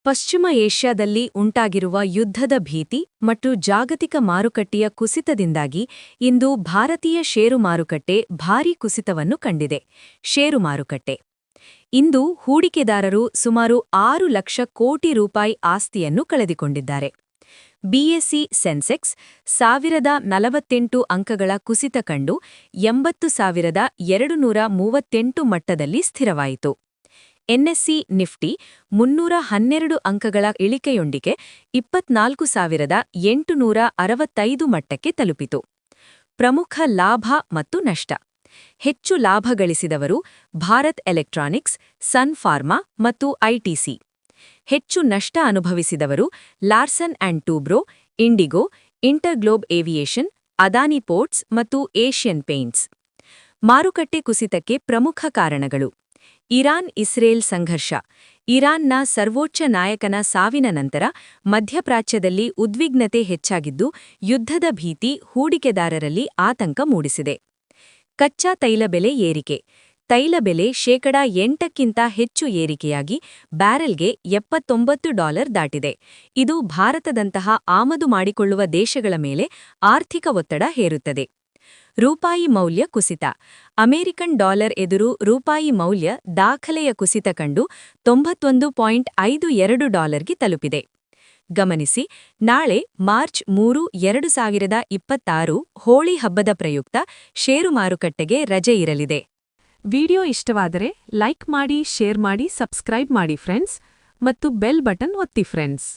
ಪಶ್ಚಿಮ ಏಷ್ಯಾದಲ್ಲಿ ಉಂಟಾಗಿರುವ ಯುದ್ಧದ ಭೀತಿ ಮತ್ತು ಜಾಗತಿಕ ಮಾರುಕಟ್ಟೆಯ ಕುಸಿತದಿಂದಾಗಿ ಇಂದು ಭಾರತೀಯ ಷೇರು ಮಾರುಕಟ್ಟೆ ಭಾರೀ ಕುಸಿತವನ್ನು ಕಂಡಿದೆ. ಷೇರು ಮಾರುಕಟ್ಟೆ ಇಂದು ಹೂಡಿಕೆದಾರರು ಸುಮಾರು 6 ಲಕ್ಷ ಕೋಟಿ ರೂಪಾಯಿ ಆಸ್ತಿಯನ್ನು ಕಳೆದುಕೊಂಡಿದ್ದಾರೆ. ಬಿಎಸ್ಇ ಸೆನ್ಸೆಕ್ಸ್ 1048 ಅಂಕಗಳ ಕುಸಿತ ಕಂಡು 80,238 ಮಟ್ಟದಲ್ಲಿ ಸ್ಥಿರವಾಯಿತು. ಎನ್ಎಸ್ಸಿ ನಿಫ್ಟಿ 312 ಅಂಕಗಳ ಇಳಿಕೆಯೊಂದಿಗೆ 24,865 ಮಟ್ಟಕ್ಕೆ ತಲುಪಿತು. ಪ್ರಮುಖ ಲಾಭ ಮತ್ತು ನಷ್ಟ. ಹೆಚ್ಚು ಲಾಭ ಗಳಿಸಿದವರು ಭಾರತ್ ಎಲೆಕ್ಟ್ರಾನಿಕ್ಸ್, ಸನ್ ಫಾರ್ಮಾ ಮತ್ತು ಐಟಿಸಿ. ಹೆಚ್ಚು ನಷ್ಟ ಅನುಭವಿಸಿದವರು ಲಾರ್ಸನ್ ಅಂಡ್ ಟೂಬ್ರೋ, ಇಂಡಿಗೋ, ಇಂಟರ್ಗ್ಲೋಬ್ ಏವಿಯೇಷನ್, ಅದಾನಿ ಪೋರ್ಟ್ಸ್ ಮತ್ತು ಏಷ್ಯನ್ ಪೇಂಟ್ಸ್. ಮಾರುಕಟ್ಟೆ ಕುಸಿತಕ್ಕೆ ಪ್ರಮುಖ ಕಾರಣಗಳು: ಇರಾನ್-ಇಸ್ರೇಲ್ ಸಂಘರ್ಷ. ಇರಾನ್ನ ಸರ್ವೋಚ್ಚ ನಾಯಕನ ಸಾವಿನ ನಂತರ ಮಧ್ಯಪ್ರಾಚ್ಯದಲ್ಲಿ ಉದ್ವಿಗ್ನತೆ ಹೆಚ್ಚಾಗಿದ್ದು, ಯುದ್ಧದ ಭೀತಿ ಹೂಡಿಕೆದಾರರಲ್ಲಿ ಆತಂಕ ಮೂಡಿಸಿದೆ. ಕಚ್ಚಾ ತೈಲ ಬೆಲೆ ಏರಿಕೆ. ತೈಲ ಬೆಲೆ $8ಕ್ಕಿಂತ ಹೆಚ್ಚು ಏರಿಕೆಯಾಗಿ ಬ್ಯಾರೆಲ್ಗೆ $79 ದಾಟಿದೆ. ಇದು ಭಾರತದಂತಹ ಆಮದು ಮಾಡಿಕೊಳ್ಳುವ ದೇಶಗಳ ಮೇಲೆ ಆರ್ಥಿಕ ಒತ್ತಡ ಹೇರುತ್ತದೆ. ರೂಪಾಯಿ ಮೌಲ್ಯ ಕುಸಿತ. ಅಮೆರಿಕನ್ ಡಾಲರ್ ಎದುರು ರೂಪಾಯಿ ಮೌಲ್ಯ ದಾಖಲೆಯ ಕುಸಿತ ಕಂಡು $91.52ಗೆ ತಲುಪಿದೆ. ಗಮನಿಸಿ, ನಾಳೆ ಮಾರ್ಚ್ 3, 2026 ಹೋಳಿ ಹಬ್ಬದ ಪ್ರಯುಕ್ತ ಷೇರು ಮಾರುಕಟ್ಟೆಗೆ ರಜೆ ಇರಲಿದೆ. ವಿಡಿಯೋ ಇಷ್ಟವಾದರೆ ಲೈಕ್ ಮಾಡಿ, ಶೇರ್ ಮಾಡಿ, ಸಬ್ಸ್ಕ್ರೈಬ್ ಮಾಡಿ ಫ್ರೆಂಡ್ಸ್, ಮತ್ತು ಬೆಲ್ ಬಟನ್ ಒತ್ತಿ ಫ್ರೆಂಡ್ಸ್.